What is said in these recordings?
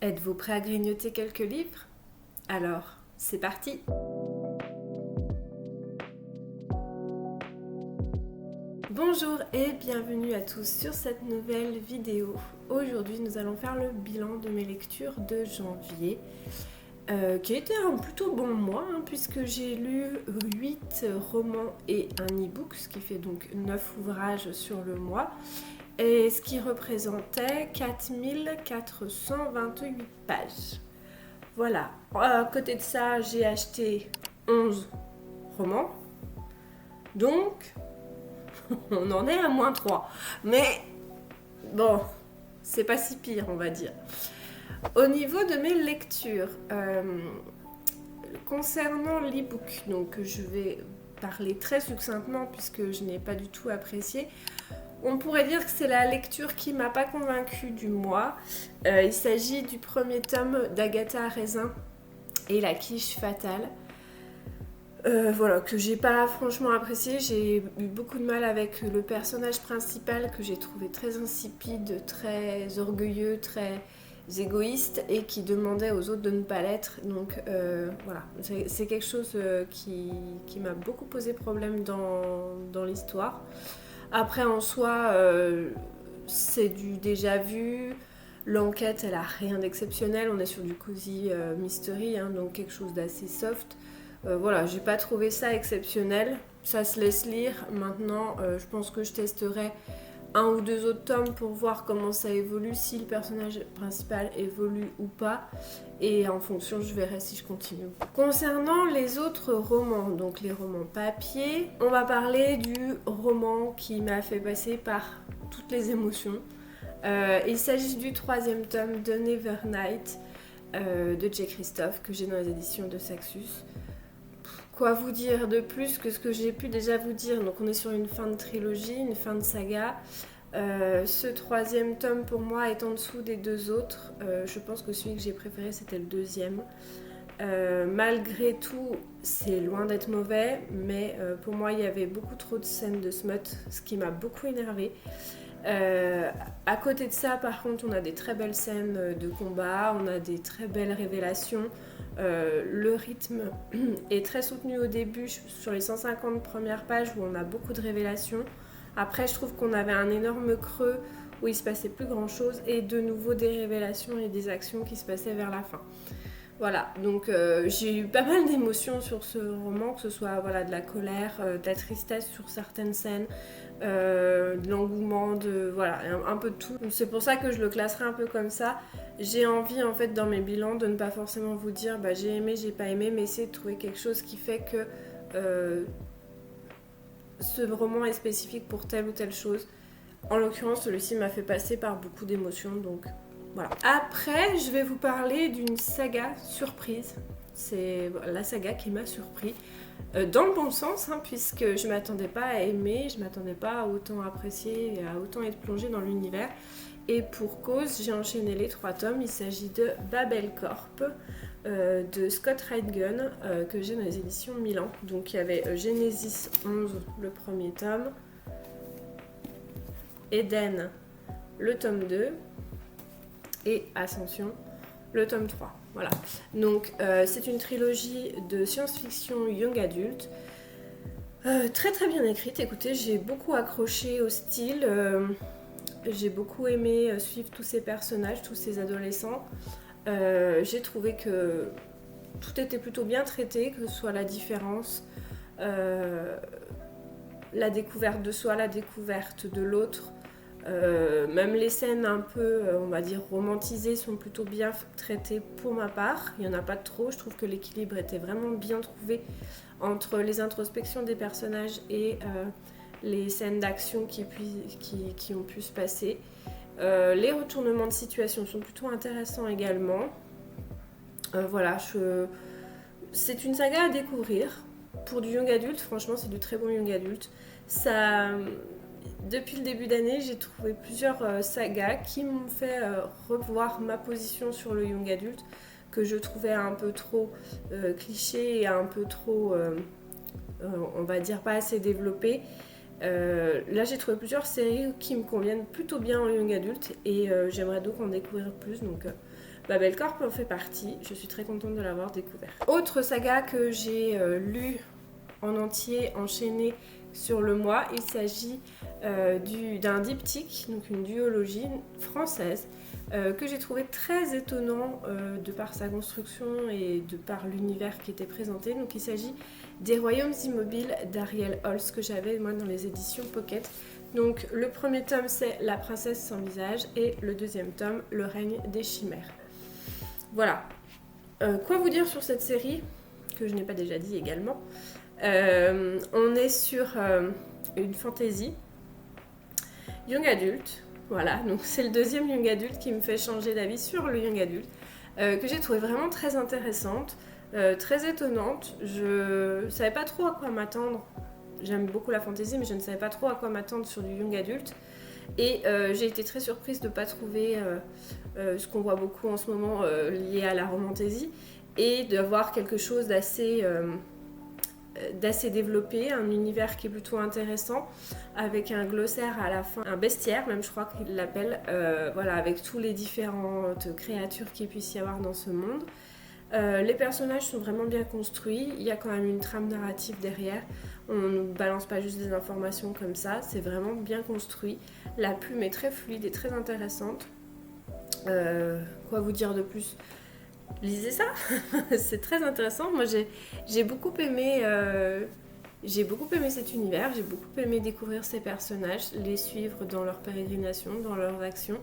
Êtes-vous prêt à grignoter quelques livres? Alors, c'est parti! Bonjour et bienvenue à tous sur cette nouvelle vidéo. Aujourd'hui, nous allons faire le bilan de mes lectures de janvier, qui a été un plutôt bon mois, puisque j'ai lu 8 romans et un e-book, ce qui fait donc 9 ouvrages sur le mois, et ce qui représentait 4428 pages. Voilà, à côté de ça, j'ai acheté 11 romans, donc on en est à -3. Mais bon, c'est pas si pire, on va dire. Au niveau de mes lectures, concernant l'e-book, donc je vais parler très succinctement puisque je n'ai pas du tout apprécié. On pourrait dire que c'est la lecture qui m'a pas convaincue du mois. Il s'agit du premier tome d'Agatha Raisin et la quiche fatale. Voilà, que j'ai pas franchement apprécié. J'ai eu beaucoup de mal avec le personnage principal que j'ai trouvé très insipide, très orgueilleux, très égoïste et qui demandait aux autres de ne pas l'être. Donc voilà, c'est quelque chose qui m'a beaucoup posé problème dans l'histoire. Après, en soi, c'est du déjà vu. L'enquête, elle a rien d'exceptionnel. On est sur du cozy mystery, donc quelque chose d'assez soft. Voilà, j'ai pas trouvé ça exceptionnel. Ça se laisse lire. Maintenant, je pense que je testerai un ou deux autres tomes pour voir comment ça évolue, si le personnage principal évolue ou pas. Et en fonction, je verrai si je continue. Concernant les autres romans, donc les romans papier, on va parler du roman qui m'a fait passer par toutes les émotions. Il s'agit du 3e tome de Nevernight de J. Christophe que j'ai dans les éditions de Saxus. Quoi vous dire de plus que ce que j'ai pu déjà vous dire? Donc on est sur une fin de trilogie, une fin de saga. Ce 3e tome pour moi est en dessous des deux autres. Je pense que celui que j'ai préféré c'était le 2e. Malgré tout, c'est loin d'être mauvais, mais pour moi il y avait beaucoup trop de scènes de smut, ce qui m'a beaucoup énervée. À côté de ça, par contre, on a des très belles scènes de combat, on a des très belles révélations. Le rythme est très soutenu au début sur les 150 premières pages où on a beaucoup de révélations. Après, je trouve qu'on avait un énorme creux où il se passait plus grand chose et de nouveau des révélations et des actions qui se passaient vers la fin. Voilà, donc j'ai eu pas mal d'émotions sur ce roman, que ce soit de la colère, de la tristesse sur certaines scènes, de l'engouement, un peu de tout. Donc c'est pour ça que je le classerai un peu comme ça. J'ai envie en fait dans mes bilans de ne pas forcément vous dire j'ai aimé, j'ai pas aimé, mais essayer de trouver quelque chose qui fait que ce roman est spécifique pour telle ou telle chose. En l'occurrence, celui-ci m'a fait passer par beaucoup d'émotions, donc voilà. Après, je vais vous parler d'une saga surprise. C'est la saga qui m'a surpris. Dans le bon sens, puisque je ne m'attendais pas à aimer, je ne m'attendais pas à autant apprécier et à autant être plongée dans l'univers. Et pour cause, j'ai enchaîné les 3 tomes. Il s'agit de Babel Corp de Scott Rydgun que j'ai dans les éditions Milan. Donc il y avait Genesis 11, le premier tome, Eden, le tome 2, et Ascension, le tome 3. Voilà. Donc c'est une trilogie de science-fiction young adulte. Très très bien écrite. Écoutez, j'ai beaucoup accroché au style. J'ai beaucoup aimé suivre tous ces personnages, tous ces adolescents. J'ai trouvé que tout était plutôt bien traité, que ce soit la différence, la découverte de soi, la découverte de l'autre. Même les scènes un peu, on va dire, romantisées sont plutôt bien traitées pour ma part. Il n'y en a pas de trop. Je trouve que l'équilibre était vraiment bien trouvé entre les introspections des personnages et les scènes d'action qui ont pu se passer. Les retournements de situation sont plutôt intéressants également. C'est une saga à découvrir. Pour du young adulte, franchement, c'est du très bon young adulte. Depuis le début d'année, j'ai trouvé plusieurs sagas qui m'ont fait revoir ma position sur le young adulte, que je trouvais un peu trop cliché et un peu trop, on va dire, pas assez développé. Là, j'ai trouvé plusieurs séries qui me conviennent plutôt bien en young adulte et j'aimerais donc en découvrir plus. Donc, Babelcorp en fait partie, je suis très contente de l'avoir découvert. Autre saga que j'ai lu en entier, enchaîné sur le mois, il s'agit d'un diptyque, donc une duologie française, que j'ai trouvé très étonnant de par sa construction et de par l'univers qui était présenté. Donc il s'agit des Royaumes immobiles d'Ariel Holz que j'avais moi dans les éditions Pocket. Donc le premier tome c'est La princesse sans visage et le deuxième tome Le règne des chimères. Voilà. Quoi vous dire sur cette série que je n'ai pas déjà dit également. On est sur une fantasy young adulte. Voilà, donc c'est le deuxième young adulte qui me fait changer d'avis sur le young adulte, que j'ai trouvé vraiment très intéressante, très étonnante. Je savais pas trop à quoi m'attendre. J'aime beaucoup la fantasy, mais je ne savais pas trop à quoi m'attendre sur du young adulte. Et j'ai été très surprise de ne pas trouver ce qu'on voit beaucoup en ce moment lié à la romantaisie et d'avoir quelque chose d'assez développé, un univers qui est plutôt intéressant, avec un glossaire à la fin, un bestiaire même je crois qu'il l'appelle, voilà, avec tous les différentes créatures qu'il puisse y avoir dans ce monde. Les personnages sont vraiment bien construits, il y a quand même une trame narrative derrière, on ne balance pas juste des informations comme ça, c'est vraiment bien construit, la plume est très fluide et très intéressante. Quoi vous dire de plus ? Lisez ça, c'est très intéressant. Moi j'ai beaucoup aimé cet univers, j'ai beaucoup aimé découvrir ces personnages, les suivre dans leur pérégrination, dans leurs actions.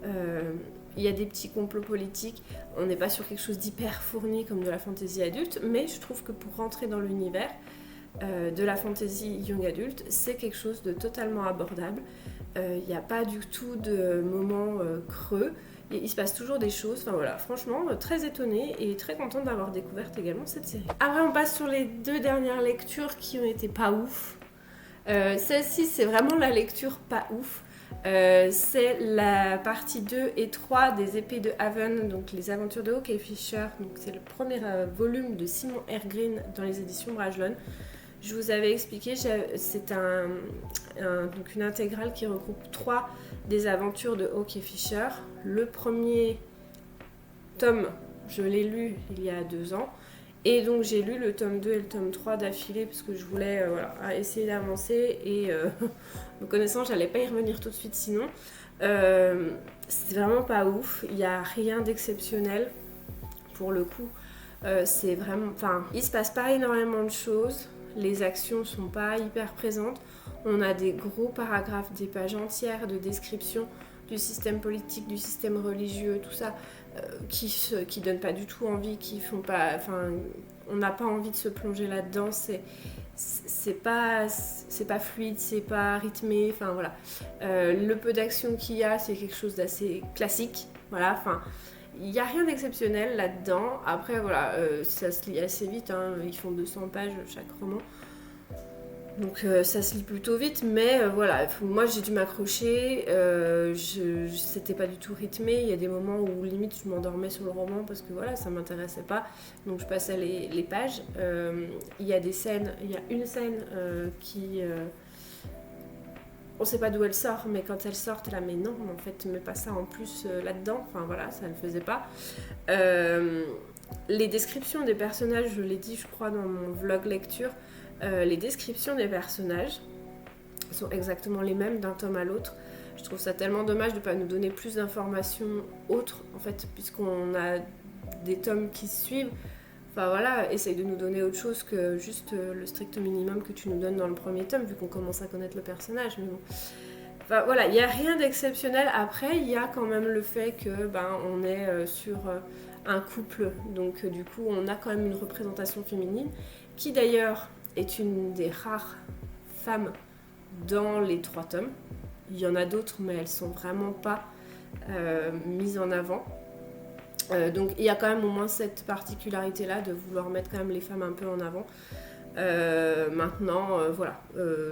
Il y a des petits complots politiques, on n'est pas sur quelque chose d'hyper fourni comme de la fantasy adulte, mais je trouve que pour rentrer dans l'univers de la fantasy young adulte, c'est quelque chose de totalement abordable. Il n'y a pas du tout de moments creux. Et il se passe toujours des choses, enfin voilà, franchement, très étonnée et très contente d'avoir découvert également cette série. Après, on passe sur les 2 dernières lectures qui ont été pas ouf. Celle-ci, c'est vraiment la lecture pas ouf. C'est la partie 2 et 3 des Épées de Haven, donc les aventures de Hawk et Fisher. Donc c'est le premier volume de Simon R. Green dans les éditions Brajlon. Je vous avais expliqué, c'est donc une intégrale qui regroupe 3 des aventures de Hawk et Fisher. Le premier tome, je l'ai lu il y a 2 ans. Et donc j'ai lu le tome 2 et le tome 3 d'affilée parce que je voulais essayer d'avancer. Et me connaissant, j'allais pas y revenir tout de suite sinon. C'est vraiment pas ouf. Il n'y a rien d'exceptionnel pour le coup. C'est vraiment... Enfin, il se passe pas énormément de choses. Les actions sont pas hyper présentes. On a des gros paragraphes, des pages entières de description du système politique, du système religieux, tout ça, qui donnent pas du tout envie, qui font pas... Enfin, on n'a pas envie de se plonger là-dedans, c'est pas fluide, c'est pas rythmé, enfin voilà. Le peu d'action qu'il y a, c'est quelque chose d'assez classique, voilà, enfin... Il n'y a rien d'exceptionnel là-dedans. Après, voilà, ça se lit assez vite. Hein. Ils font 200 pages chaque roman. Donc ça se lit plutôt vite. Mais voilà, moi j'ai dû m'accrocher. C'était pas du tout rythmé. Il y a des moments où limite je m'endormais sur le roman parce que voilà, ça m'intéressait pas. Donc je passais les pages. Il y a des scènes. Il y a une scène qui... on sait pas d'où elle sort, mais quand elle sort, t'es là, mais non, en fait, mets pas ça en plus là-dedans. Enfin voilà, ça ne le faisait pas. Les descriptions des personnages, je l'ai dit, je crois, dans mon vlog lecture, les descriptions des personnages sont exactement les mêmes d'un tome à l'autre. Je trouve ça tellement dommage de ne pas nous donner plus d'informations autres, en fait, puisqu'on a des tomes qui se suivent. Enfin voilà, essaye de nous donner autre chose que juste le strict minimum que tu nous donnes dans le premier tome, vu qu'on commence à connaître le personnage, mais bon. Enfin voilà, il n'y a rien d'exceptionnel. Après, il y a quand même le fait que on est sur un couple, donc du coup on a quand même une représentation féminine, qui d'ailleurs est une des rares femmes dans les 3 tomes. Il y en a d'autres, mais elles sont vraiment pas mises en avant. Donc il y a quand même au moins cette particularité-là de vouloir mettre quand même les femmes un peu en avant. Maintenant, voilà, je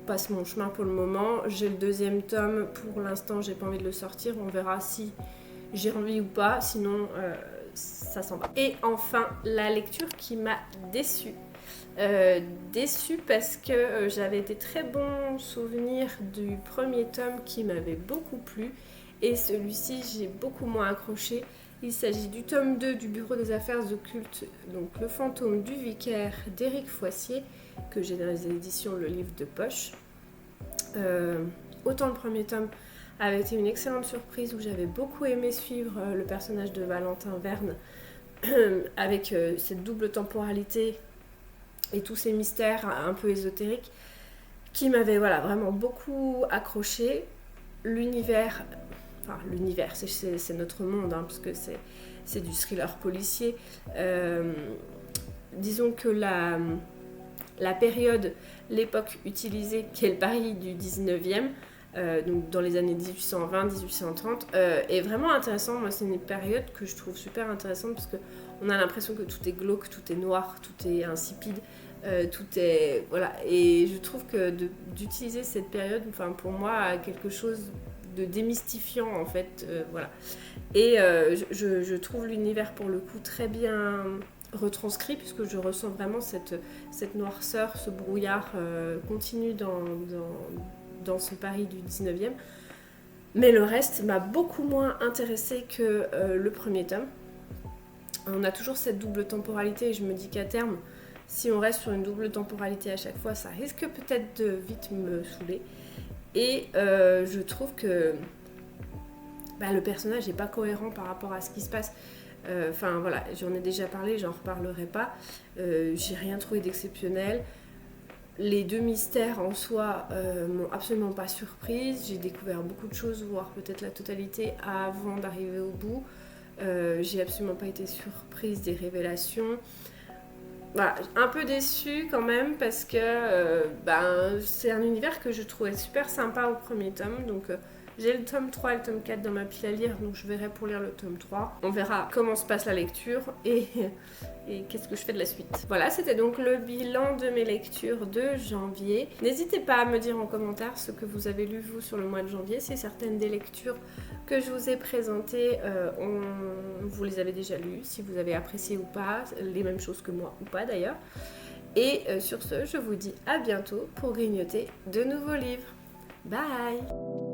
passe mon chemin pour le moment. J'ai le 2e tome, pour l'instant j'ai pas envie de le sortir, on verra si j'ai envie ou pas, sinon ça s'en va. Et enfin, la lecture qui m'a déçue. Déçue parce que j'avais des très bons souvenirs du premier tome qui m'avait beaucoup plu et celui-ci j'ai beaucoup moins accroché. Il s'agit du tome 2 du Bureau des affaires occultes, donc Le fantôme du vicaire d'Éric Foissier, que j'ai dans les éditions Le Livre de Poche. Autant le premier tome avait été une excellente surprise où j'avais beaucoup aimé suivre le personnage de Valentin Verne avec cette double temporalité et tous ces mystères un peu ésotériques qui m'avaient vraiment beaucoup accroché. L'univers, c'est notre monde, hein, parce que c'est du thriller policier. Disons que la période, l'époque utilisée, qui est le Paris du 19e, donc dans les années 1820-1830, est vraiment intéressant. Moi, c'est une période que je trouve super intéressante parce qu'on a l'impression que tout est glauque, tout est noir, tout est insipide, tout est... Voilà. Et je trouve que d'utiliser cette période, pour moi, a quelque chose de démystifiant, en fait. Voilà. Et je trouve l'univers, pour le coup, très bien retranscrit, puisque je ressens vraiment cette noirceur, ce brouillard continu dans ce Paris du 19e. Mais le reste m'a beaucoup moins intéressée que le premier tome. On a toujours cette double temporalité et je me dis qu'à terme, si on reste sur une double temporalité à chaque fois, ça risque peut-être de vite me saouler. Et je trouve que le personnage n'est pas cohérent par rapport à ce qui se passe. Voilà, j'en ai déjà parlé, j'en reparlerai pas. J'ai rien trouvé d'exceptionnel. Les deux mystères en soi m'ont absolument pas surprise. J'ai découvert beaucoup de choses, voire peut-être la totalité avant d'arriver au bout. J'ai absolument pas été surprise des révélations. Voilà, un peu déçue quand même parce que c'est un univers que je trouvais super sympa au premier tome. Donc j'ai le tome 3 et le tome 4 dans ma pile à lire, donc je verrai pour lire le tome 3. On verra comment se passe la lecture et qu'est-ce que je fais de la suite. Voilà, c'était donc le bilan de mes lectures de janvier. N'hésitez pas à me dire en commentaire ce que vous avez lu vous sur le mois de janvier, si certaines des lectures que je vous ai présentées, vous les avez déjà lues, si vous avez apprécié ou pas, les mêmes choses que moi ou pas d'ailleurs. Et sur ce, je vous dis à bientôt pour grignoter de nouveaux livres. Bye!